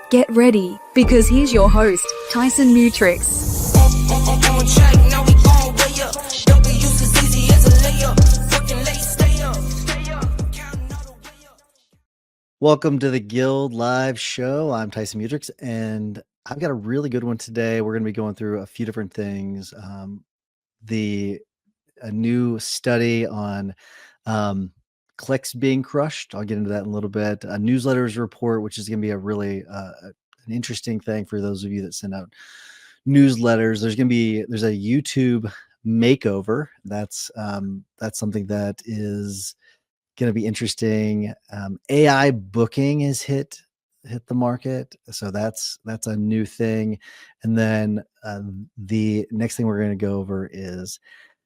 Get ready, because here's your host, Tyson Mutrix. Welcome to the Guild Live Show. I'm Tyson Mutrix, and I've got a really good one today. We're going to be going through a few different things. A new study on clicks being crushed. I'll get into that in a little bit. A newsletters report, which is going to be a really an interesting thing for those of you that send out newsletters. There's a YouTube makeover. That's something that is going to be interesting. AI booking has hit the market, so that's a new thing. And then the next thing we're going to go over is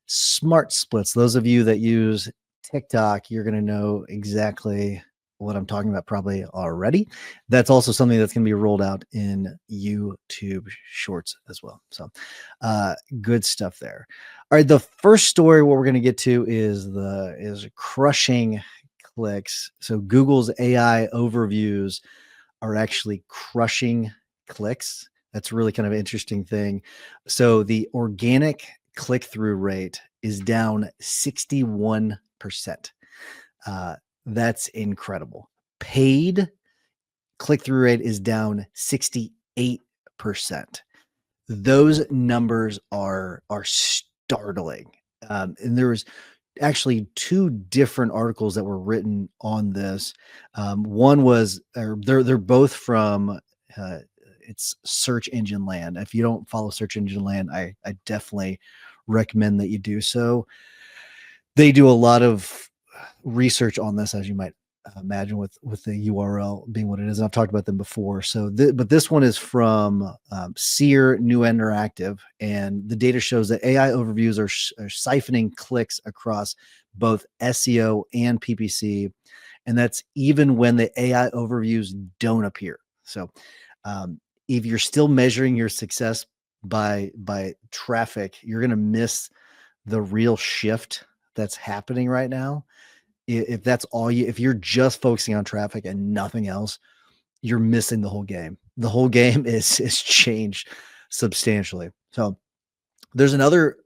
smart splits. Those of you that use TikTok, you're going to know exactly what I'm talking about probably already. That's also something that's going to be rolled out in YouTube Shorts as well. So good stuff there. All right, the first story what we're going to get to is crushing clicks. So Google's AI overviews are actually crushing clicks. That's really kind of an interesting thing. So the organic click-through rate is down 61%. That's incredible. Paid click-through rate is down 68%. Those numbers are startling. And there was actually two different articles that were written on this. One was, they're both from it's Search Engine Land. If you don't follow Search Engine Land, I definitely recommend that you do so. They do a lot of research on this, as you might imagine, with the URL being what it is. And I've talked about them before. So, but this one is from Seer New Interactive, and the data shows that AI overviews are siphoning clicks across both SEO and PPC, and that's even when the AI overviews don't appear. So, if you're still measuring your success by traffic, you're going to miss the real shift that's happening right now. If that's all if you're just focusing on traffic and nothing else, you're missing the whole game. The whole game is changed substantially. So there's another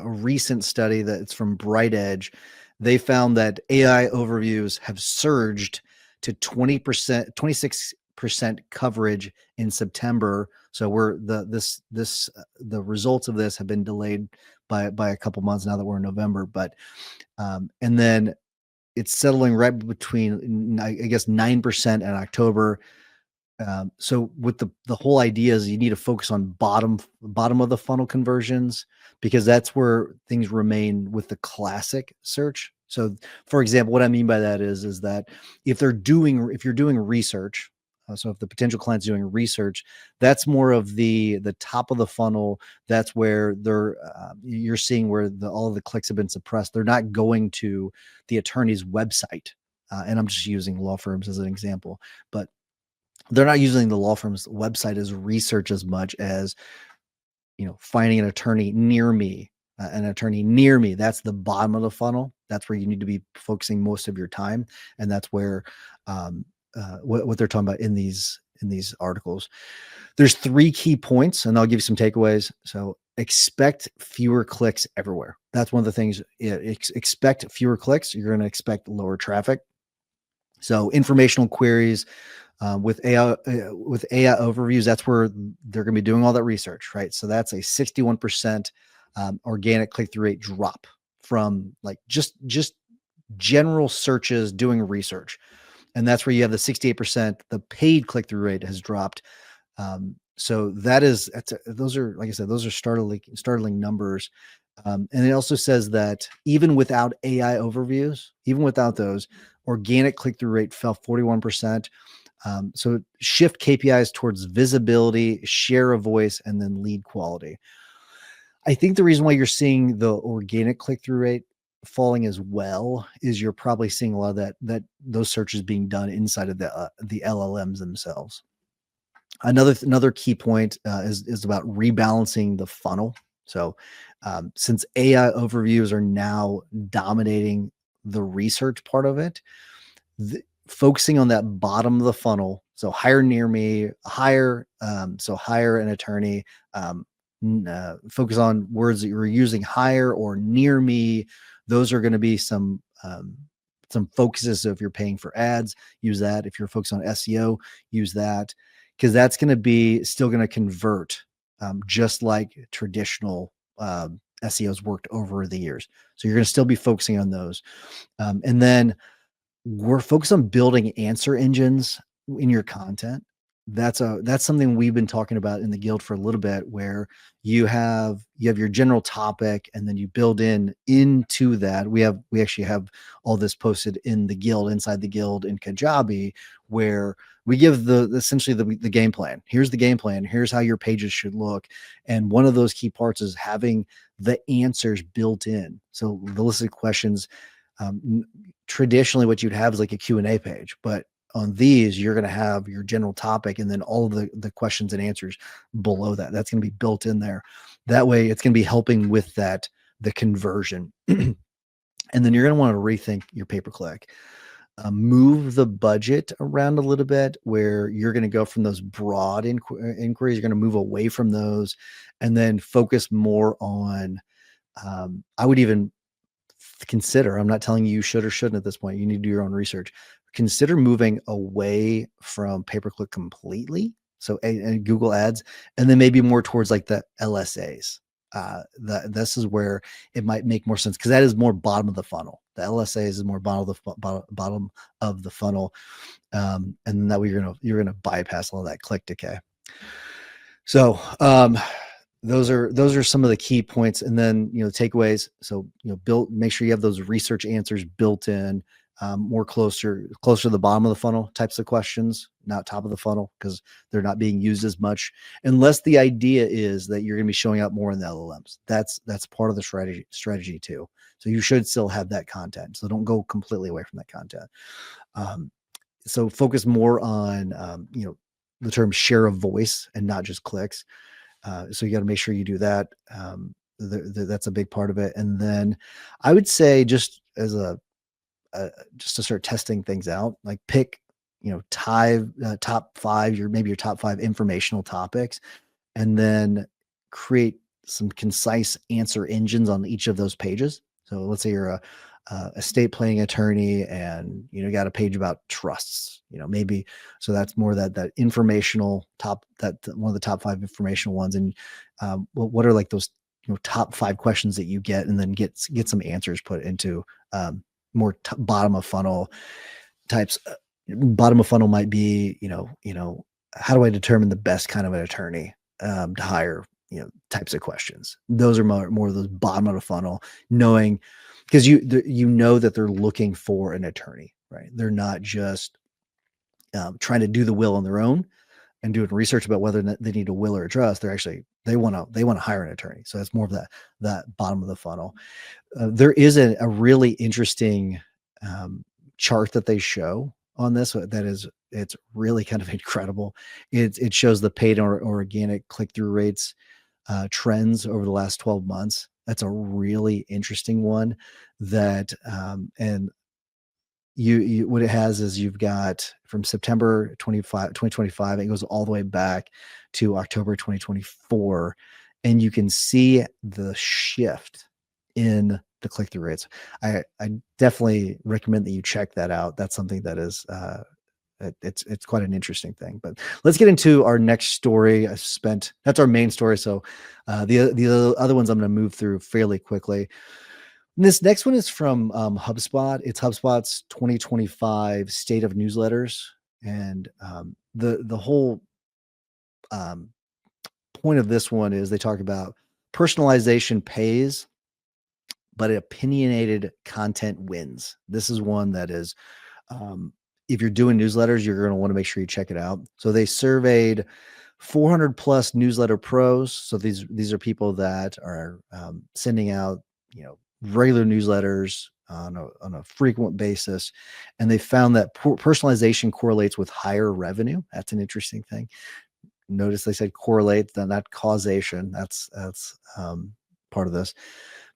recent study that's from BrightEdge. They found that AI overviews have surged to 26% coverage in September. So the results of this have been delayed by a couple months now that we're in November, but and then it's settling right between, I guess, 9% in October. So with the whole idea is you need to focus on bottom of the funnel conversions, because that's where things remain with the classic search. So for example, what I mean by that is that if you're doing research, so if the potential client's doing research, that's more of the top of the funnel. That's where you're seeing where all of the clicks have been suppressed. They're not going to the attorney's website. And I'm just using law firms as an example, but they're not using the law firm's website as research as much as, finding an attorney near me. That's the bottom of the funnel. That's where you need to be focusing most of your time. And that's where, what they're talking about in these articles. There's 3 key points, and I'll give you some takeaways. So expect fewer clicks everywhere. That's one of the things. Expect fewer clicks. You're going to expect lower traffic. So informational queries with AI overviews, that's where they're going to be doing all that research, right? So that's a 61% organic click-through rate drop from like just general searches doing research. And that's where you have the 68%. The paid click-through rate has dropped. So those are, like I said, those are startling numbers. And it also says that even without AI overviews, even without those, organic click-through rate fell 41%. So shift KPIs towards visibility, share of voice, and then lead quality. I think the reason why you're seeing the organic click-through rate falling as well is you're probably seeing a lot of that those searches being done inside of the LLMs themselves. Another key point is about rebalancing the funnel. So since AI overviews are now dominating the research part of it, focusing on that bottom of the funnel. So hire near me, hire an attorney, focus on words that you're using, hire or near me. Those are going to be some focuses. So if you're paying for ads, use that. If you're focused on SEO, use that, because that's going to be still going to convert, just like traditional SEOs worked over the years. So you're going to still be focusing on those. And then we're focused on building answer engines in your content. That's something we've been talking about in the guild for a little bit, where you have your general topic, and then you build into that. We actually have all this posted in the guild, inside the guild in Kajabi, where we give essentially the game plan. Here's the game plan. Here's how your pages should look. And one of those key parts is having the answers built in. So the list of questions, traditionally what you'd have is like a Q&A page, but on these, you're going to have your general topic and then all of the questions and answers below that. That's going to be built in there. That way it's going to be helping with the conversion. And then you're going to want to rethink your pay-per-click. Move the budget around a little bit, where you're going to go from those broad inquiries. You're going to move away from those and then focus more on, I would even consider, I'm not telling you should or shouldn't at this point, you need to do your own research. Consider moving away from pay-per-click completely. So and Google ads, and then maybe more towards like the LSAs. This is where it might make more sense, because that is more bottom of the funnel. The LSAs is more bottom of the funnel. And then that way you're gonna bypass all that click decay. So those are some of the key points. And then, takeaways. So, make sure you have those research answers built in, more closer to the bottom of the funnel types of questions, not top of the funnel, because they're not being used as much, unless the idea is that you're going to be showing up more in the LLMs. That's part of the strategy too. So you should still have that content. So don't go completely away from that content. So focus more on, the term share of voice and not just clicks. So you got to make sure you do that. That's a big part of it. And then I would say, just as just to start testing things out, like pick, top 5, your top 5 informational topics, and then create some concise answer engines on each of those pages. So let's say you're a estate planning attorney, and got a page about trusts, maybe. So that's more that informational one of the top 5 informational ones. And what are like those top 5 questions that you get, and then get some answers put into more bottom of funnel types. Bottom of funnel might be, how do I determine the best kind of an attorney to hire, types of questions. Those are more of those bottom of the funnel, knowing, because you know that they're looking for an attorney, right? They're not just trying to do the will on their own and doing research about whether they need a will or a trust. They want to hire an attorney. So that's more of that bottom of the funnel. There is a really interesting chart that they show on this it's really kind of incredible. It shows the paid or organic click-through rates trends over the last 12 months. That's a really interesting one. That and you what it has is, you've got from September 2025, it goes all the way back to October 2024, and you can see the shift in the click-through rates. I definitely recommend that you check that out. That's something that is it's quite an interesting thing. But let's get into our next story. That's our main story. So the other ones I'm going to move through fairly quickly. This next one is from HubSpot. It's HubSpot's 2025 State of Newsletters. And the whole point of this one is they talk about personalization pays, but opinionated content wins. This is one that is, if you're doing newsletters, you're going to want to make sure you check it out. So they surveyed 400 plus newsletter pros. So these are people that are sending out, regular newsletters on a frequent basis. And they found that personalization correlates with higher revenue. That's an interesting thing. Notice they said correlate, not causation. That's part of this.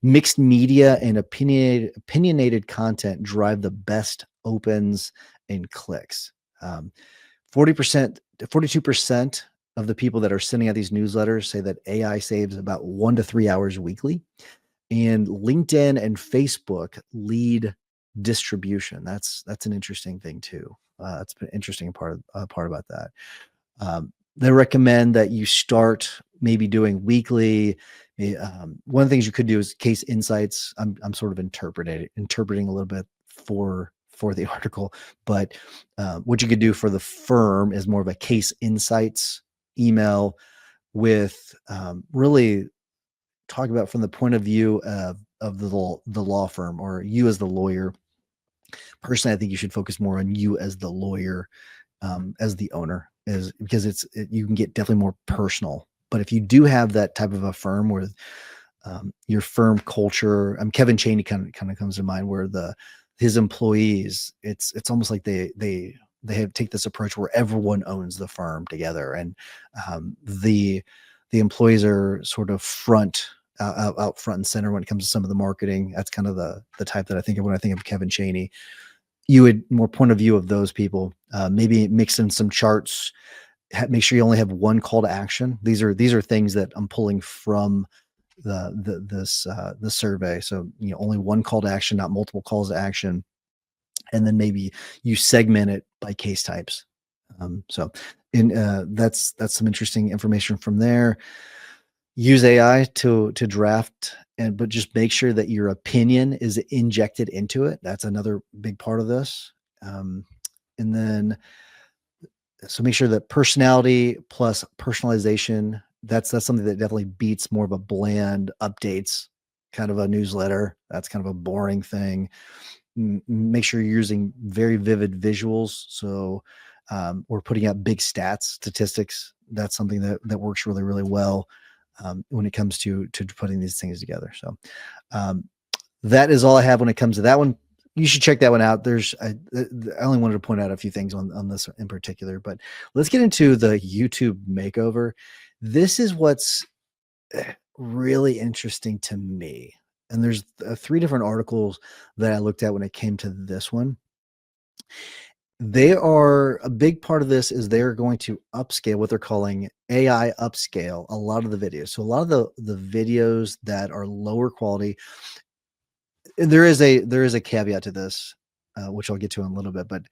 Mixed media and opinionated content drive the best opens, and clicks. 40%, 42% of the people that are sending out these newsletters say that AI saves about 1 to 3 hours weekly. And LinkedIn and Facebook lead distribution. That's an interesting thing too. That's an interesting part about that. They recommend that you start maybe doing weekly. One of the things you could do is case insights. I'm sort of interpreting a little bit for the article, but what you could do for the firm is more of a case insights email with really talk about from the point of view of the law firm, or you as the lawyer. Personally, I think you should focus more on you as the lawyer, as the owner, is because you can get definitely more personal. But if you do have that type of a firm where your firm culture, Kevin Chaney kind of comes to mind, where his employees, it's almost like they take this approach where everyone owns the firm together, and the employees are sort of out front and center when it comes to some of the marketing. That's kind of the type that I think of when I think of Kevin Chaney. You would more point of view of those people, maybe mix in some charts, make sure you only have one call to action. These are things that I'm pulling from the survey. So, only one call to action, not multiple calls to action. And then maybe you segment it by case types. That's some interesting information from there. Use AI to draft, but just make sure that your opinion is injected into it. That's another big part of this. And then, so make sure that personality plus personalization, that's something that definitely beats more of a bland updates kind of a newsletter. That's kind of a boring thing. Make sure you're using very vivid visuals. So we're putting out big statistics. That's something that works really, really well when it comes to putting these things together. So that is all I have when it comes to that one. You should check that one out. I only wanted to point out a few things on this in particular, but let's get into the YouTube makeover. This is what's really interesting to me. And there's 3 different articles that I looked at when it came to this one. They are a big part of this is they're going to upscale, what they're calling AI upscale, a lot of the videos. So a lot of the videos that are lower quality, and there is a caveat to this, which I'll get to in a little bit, but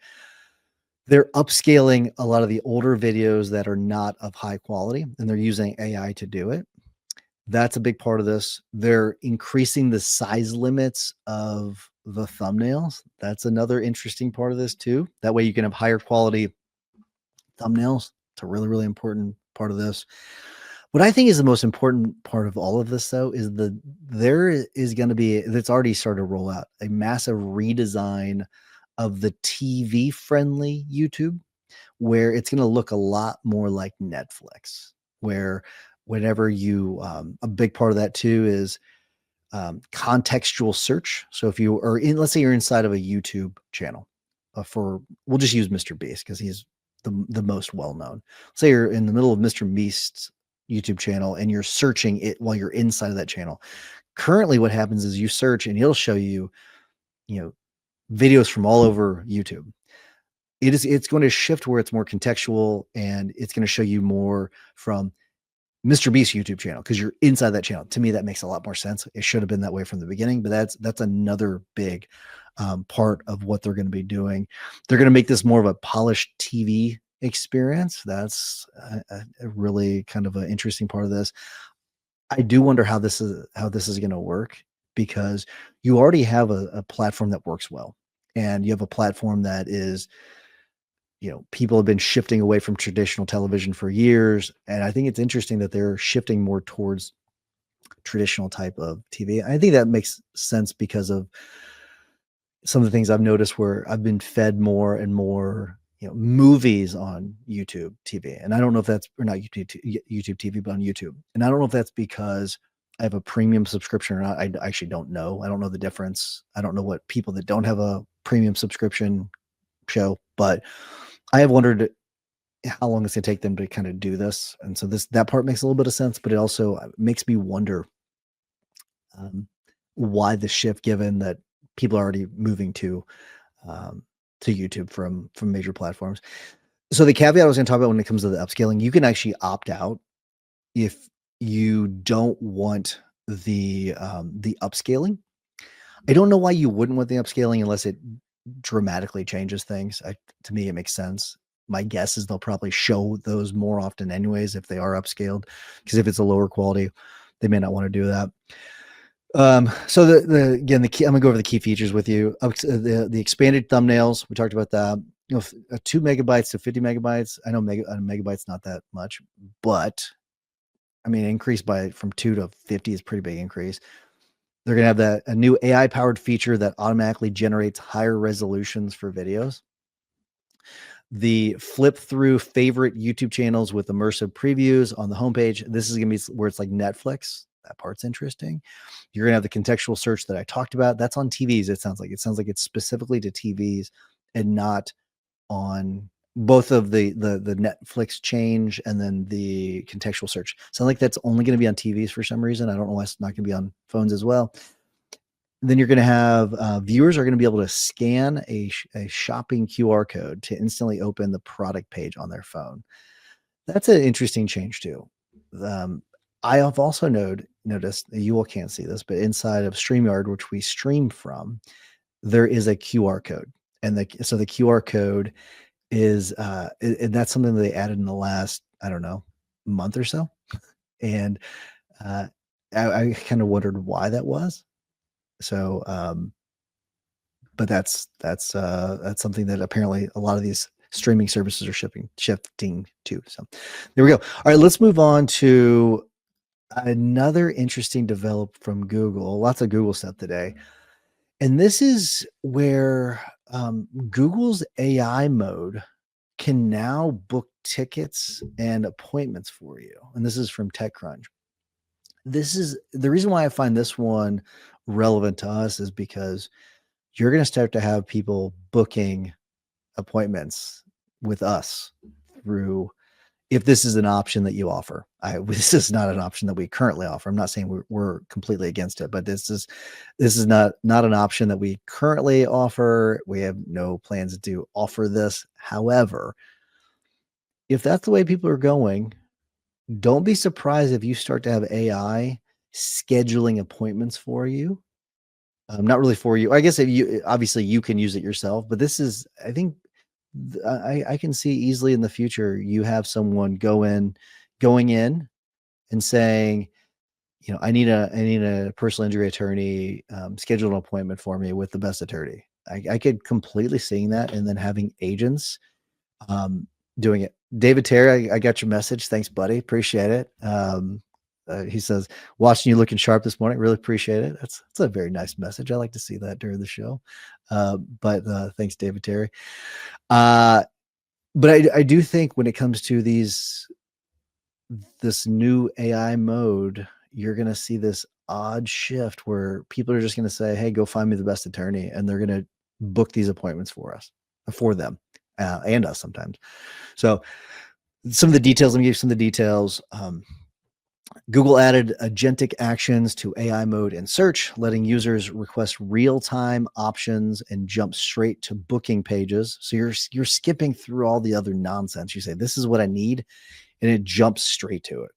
they're upscaling a lot of the older videos that are not of high quality, and they're using AI to do it. That's a big part of this. They're increasing the size limits of the thumbnails. That's another interesting part of this too. That way you can have higher quality thumbnails. It's a really, really important part of this. What I think is the most important part of all of this, though, is there is going to be, that's already started to roll out, a massive redesign of the TV friendly YouTube, where it's going to look a lot more like Netflix, where whenever you, a big part of that too is contextual search. So if you are let's say you're inside of a YouTube channel we'll just use Mr. Beast because he's the most well-known. Say you're in the middle of Mr. Beast's YouTube channel and you're searching it while you're inside of that channel. Currently what happens is you search and it'll show you, videos from all over YouTube. It's going to shift where it's more contextual, and it's going to show you more from Mr. Beast's YouTube channel because you're inside that channel. To me, that makes a lot more sense. It should have been that way from the beginning, but that's another big part of what they're going to be doing. They're going to make this more of a polished TV experience. That's a really kind of an interesting part of this. I do wonder how this is going to work, because you already have a platform that works well, and you have a platform that is, people have been shifting away from traditional television for years. And I think it's interesting that they're shifting more towards traditional type of TV. I think that makes sense because of some of the things I've noticed where I've been fed more and more, movies on YouTube TV. And I don't know if that's, or not YouTube TV, but on YouTube. And I don't know if that's because I have a premium subscription or not. I actually don't know. I don't know the difference. I don't know what people that don't have a premium subscription show, but I have wondered how long it's going to take them to kind of do this. And so that part makes a little bit of sense, but it also makes me wonder why the shift, given that people are already moving to to YouTube from major platforms. So the caveat I was going to talk about when it comes to the upscaling, you can actually opt out if you don't want the upscaling. I don't know why you wouldn't want the upscaling unless it dramatically changes things. To me, it makes sense. My guess is they'll probably show those more often anyways if they are upscaled, because if it's a lower quality, they may not want to do that. So again, the key, I'm gonna go over the key features with you. The expanded thumbnails, we talked about that. 2 megabytes to 50 megabytes. I know a megabyte's not that much, but I mean, increase from 2 to 50 is a pretty big increase. They're going to have a new AI powered feature that automatically generates higher resolutions for videos. The flip through favorite YouTube channels with immersive previews on the homepage. This is going to be where it's like Netflix. That part's interesting. You're going to have the contextual search that I talked about. That's on TVs. It sounds like it's specifically to TVs and not on both of the Netflix change and then the contextual search. Sounds like that's only going to be on TVs for some reason. I don't know why it's not going to be on phones as well. Then you're going to have viewers are going to be able to scan a shopping QR code to instantly open the product page on their phone. That's an interesting change too. I have also noticed, you all can't see this, but inside of StreamYard, which we stream from, there is a QR code. And so the QR code is and that's something that they added in the last, I don't know, month or so. And I kind of wondered why that was. So but that's something that apparently a lot of these streaming services are shifting to. So there we go. All right, let's move on to another interesting develop from Google. Lots of Google stuff today. And this is where Google's AI mode can now book tickets and appointments for you. And this is from TechCrunch. This is the reason why I find this one relevant to us is because you're going to start to have people booking appointments with us through, if this is an option that you offer. This is not an option that we currently offer. I'm not saying we're completely against it, but this is not an option that we currently offer. We have no plans to offer this. However, if that's the way people are going, don't be surprised if you start to have AI scheduling appointments for you. Not really for you. I guess obviously you can use it yourself, but this is, I think I can see easily in the future, you have someone going in and saying, I need a personal injury attorney, schedule an appointment for me with the best attorney. I could completely seeing that, and then having agents doing it. David Terry, I got your message. Thanks, buddy. Appreciate it. He says, watching you looking sharp this morning. Really appreciate it. That's a very nice message. I like to see that during the show. But thanks, David Terry. But I do think when it comes to this new AI mode, you're going to see this odd shift where people are just going to say, hey, go find me the best attorney. And they're going to book these appointments for them and us sometimes. So some of the details, let me give you some of the details. Google added agentic actions to AI mode in search, letting users request real-time options and jump straight to booking pages. So you're skipping through all the other nonsense. You say, this is what I need, and it jumps straight to it.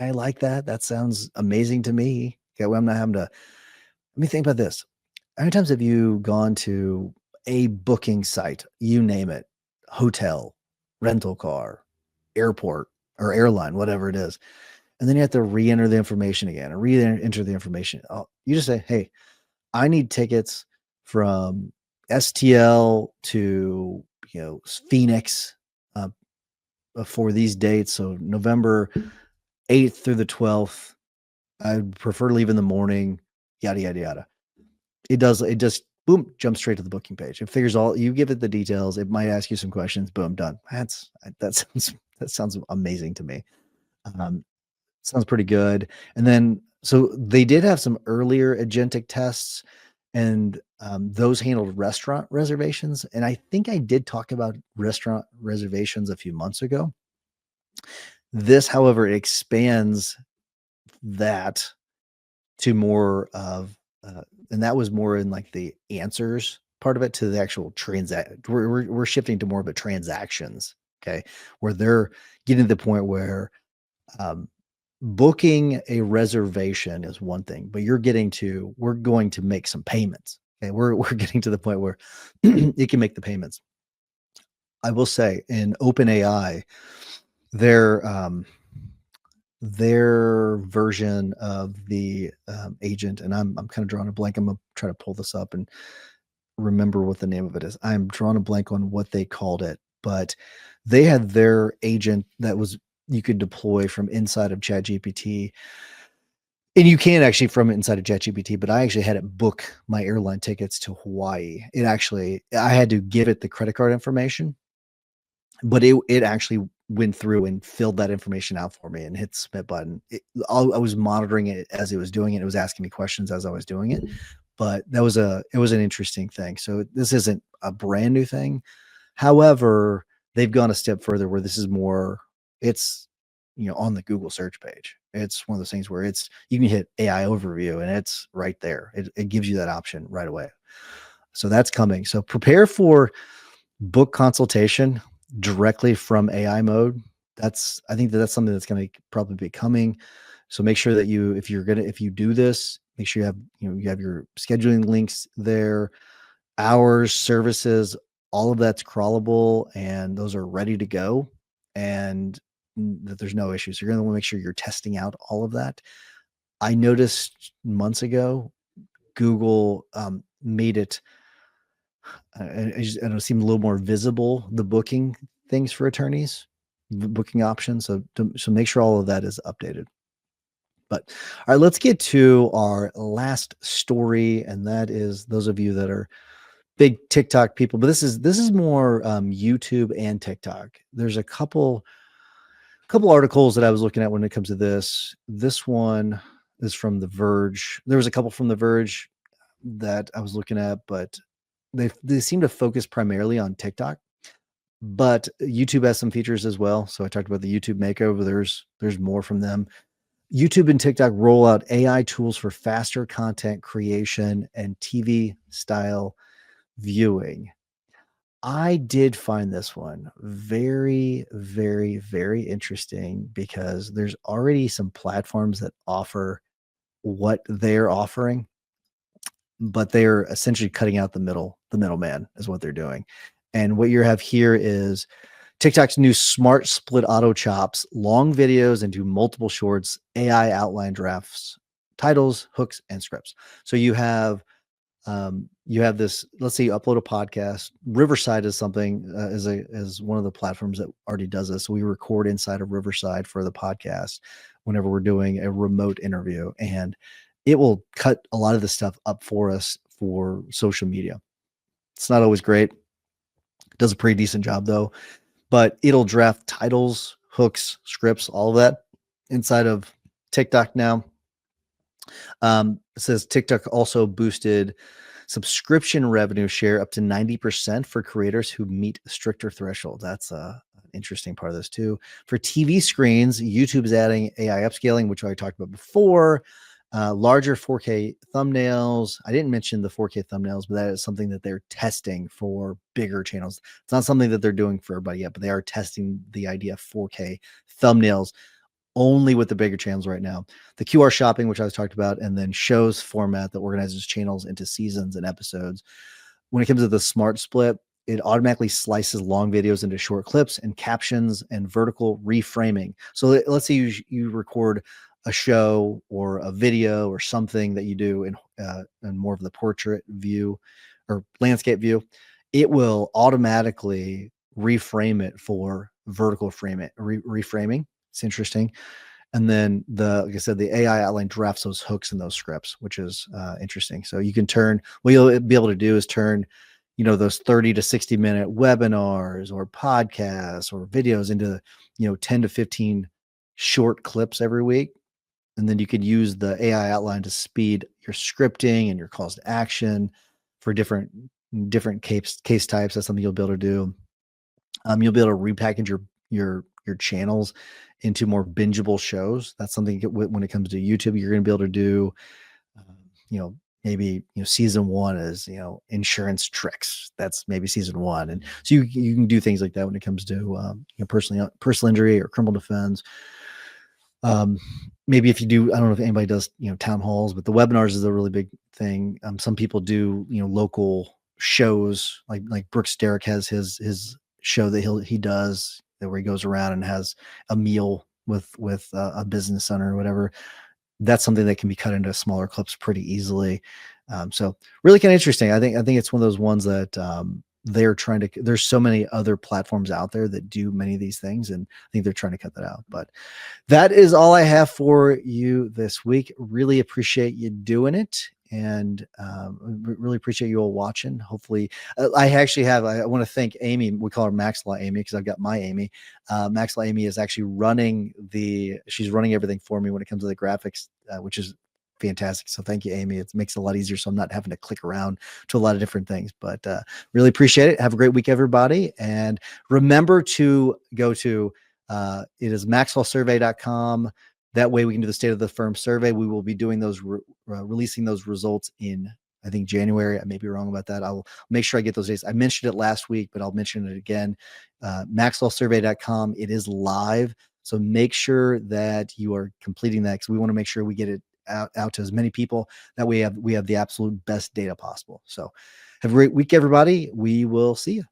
I like that. That sounds amazing to me. Okay, well, I'm not having to. Let me think about this. How many times have you gone to a booking site, you name it, hotel, rental car, airport, or airline, whatever it is, and then you have to re-enter the information again and re-enter the information. You just say, hey, I need tickets from STL to Phoenix for these dates. So November 8th through the 12th. I'd prefer to leave in the morning, yada, yada, yada. It just boom, jump straight to the booking page. It figures you give it the details. It might ask you some questions. Boom, done. That sounds amazing to me. Sounds pretty good. And then, so they did have some earlier agentic tests, and those handled restaurant reservations. And I think I did talk about restaurant reservations a few months ago. This, however, expands that to more of, and that was more in like the answers part of it to the actual transact. We're shifting to more of a transactions. Okay. Where they're getting to the point where, booking a reservation is one thing, but we're going to make some payments. Okay. We're getting to the point where it can make the payments. I will say in OpenAI, their version of the agent, and I'm kind of drawing a blank. I'm gonna try to pull this up and remember what the name of it is. I'm drawing a blank on what they called it, but they had their agent that was you could deploy from inside of ChatGPT. And you can actually from inside of ChatGPT, but I actually had it book my airline tickets to Hawaii. I had to give it the credit card information, but it actually went through and filled that information out for me and hit the submit button. I was monitoring it as it was doing it. It was asking me questions as I was doing it, but it was an interesting thing. So this isn't a brand new thing. However, they've gone a step further where this is more, it's, on the Google search page. It's one of those things where you can hit AI overview and it's right there. It gives you that option right away. So that's coming. So prepare for book consultation directly from AI mode. I think that's something that's going to probably be coming. So make sure that if you do this, make sure you have your scheduling links there, hours, services, all of that's crawlable and those are ready to go, and that there's no issues. You're going to want to make sure you're testing out all of that. I noticed months ago, Google made it, it seemed a little more visible, the booking things for attorneys, booking options. So make sure all of that is updated. But all right, let's get to our last story. And that is those of you that are big TikTok people, but this is more YouTube and TikTok. There's a couple articles that I was looking at when it comes to this. This one is from The Verge. There was a couple from The Verge that I was looking at, but they seem to focus primarily on TikTok, but YouTube has some features as well. So I talked about the YouTube Makeover. There's more from them. YouTube and TikTok roll out AI tools for faster content creation and TV style viewing. I did find this one very, very, very interesting because there's already some platforms that offer what they're offering, but they're essentially cutting out the middleman is what they're doing. And what you have here is TikTok's new smart split auto chops long videos into multiple shorts, AI outline drafts, titles, hooks, and scripts. So you have this, let's say you upload a podcast. Riverside is something, is one of the platforms that already does this. So we record inside of Riverside for the podcast whenever we're doing a remote interview, and it will cut a lot of the stuff up for us for social media. It's not always great. It does a pretty decent job though, but it'll draft titles, hooks, scripts, all of that inside of TikTok now. It says TikTok also boosted subscription revenue share up to 90% for creators who meet stricter thresholds. That's an interesting part of this too. For TV screens, YouTube is adding AI upscaling, which I talked about before. Larger 4K thumbnails. I didn't mention the 4K thumbnails, but that is something that they're testing for bigger channels. It's not something that they're doing for everybody yet, but they are testing the idea of 4K thumbnails only with the bigger channels right now. The QR shopping, which I was talked about, and then shows format that organizes channels into seasons and episodes. When it comes to the smart split, it automatically slices long videos into short clips and captions and vertical reframing. So let's say you record a show or a video or something that you do in more of the portrait view or landscape view. It will automatically reframe it for vertical reframing. It's interesting. And then like I said, the AI outline drafts those hooks and those scripts, which is interesting. So you can what you'll be able to do is turn, those 30 to 60 minute webinars or podcasts or videos into, 10 to 15 short clips every week. And then you could use the AI outline to speed your scripting and your calls to action for different case types. That's something you'll be able to do. You'll be able to repackage your channels into more bingeable shows. That's something when it comes to YouTube, you're going to be able to do, maybe, season 1 is, insurance tricks. That's maybe season 1. And so you can do things like that when it comes to, personal injury or criminal defense. Maybe if you do, I don't know if anybody does, town halls, but the webinars is a really big thing. Some people do, local shows, like Brooks Derrick has his show that he does, that where he goes around and has a meal with a business owner or whatever. That's something that can be cut into smaller clips pretty easily. So really kind of interesting. I think it's one of those ones that, there's so many other platforms out there that do many of these things, and I think they're trying to cut that out. But that is all I have for you this week. Really appreciate you doing it, and really appreciate you all watching. Hopefully, I want to thank Amy. We call her Maxlaw Amy because I've got my Amy. Maxlaw Amy is actually she's running everything for me when it comes to the graphics, which is fantastic. So thank you, Amy. It makes it a lot easier, so I'm not having to click around to a lot of different things. But really appreciate it. Have a great week, everybody. And remember to go to it is maxwellsurvey.com. That way we can do the state of the firm survey. We will be doing those, releasing those results in, I think, January. I may be wrong about that. I'll make sure I get those dates. I mentioned it last week, but I'll mention it again. Maxwellsurvey.com. It is live. So make sure that you are completing that, because we want to make sure we get it out to as many people. That way we have the absolute best data possible. So have a great week, everybody. We will see you.